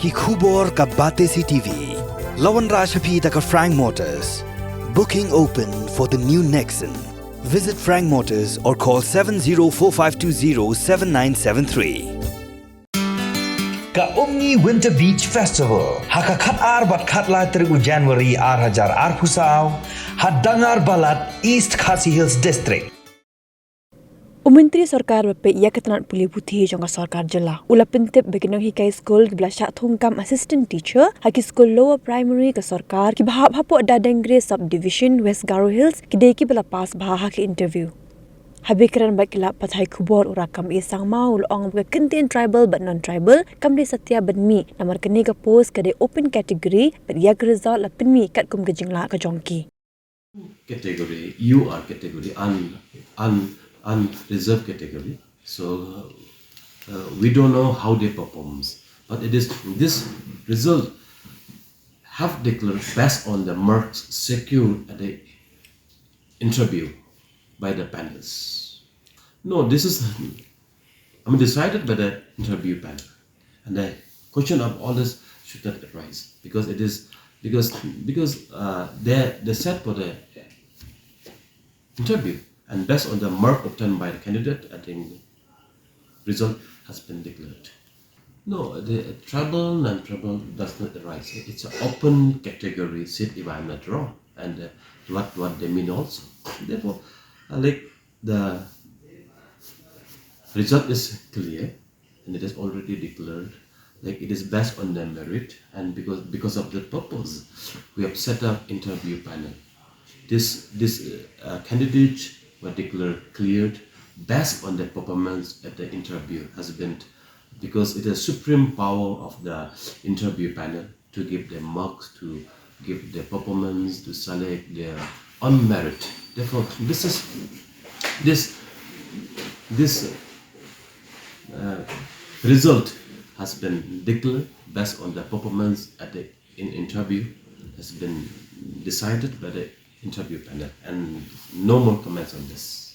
कि khubor ka bate si TV. Lawan Rashaphi taka Frank Motors. Booking open for the new Nexon. Visit Frank Motors or call 7045207973. Ka Omni Winter Beach Festival. Haka khat ar bat khat la terigu January ar hajar ar pusau. Hadangar balat East Khasi Hills District. Menteri Sarkar BP ia ketenat pulih putih jangka sarkar jela. Ula pentip beginang hikai skol di belah Shah Thung kam assistant teacher haki skol lower primary ke sarkar ki bahap hapuk Dadenggre subdivision West Garo Hills ki deki belah pas bahah ke interview. Habikiran baik kilap pathai kubor urakam isang mau loong ke kentin tribal but non-tribal kam de satya benmi namar keni ke post ke de open category but ia ke result la penmi kat kum ke jingla ke jongki. Category, UR category, unreserved category. So we don't know how they performs, but it is this result have declared based on the marks secured at the interview by the panelists. No, this is decided by the interview panel, and the question of all this should not arise because it is because they set for the interview. And based on the mark obtained by the candidate, I think the result has been declared. No, the tribal, non-tribal does not arise. It's an open category seat, if I'm not wrong, and what they mean also. Therefore, like the result is clear, and it is already declared. Like it is based on the merit, and because of the purpose, we have set up interview panel. This candidates were declared cleared based on the performance at the interview has been because it is supreme power of the interview panel to give them marks, to give their performance, to select their on merit. Therefore, this result has been declared based on the performance at the interview has been decided by the interview panel, and no more comments on this.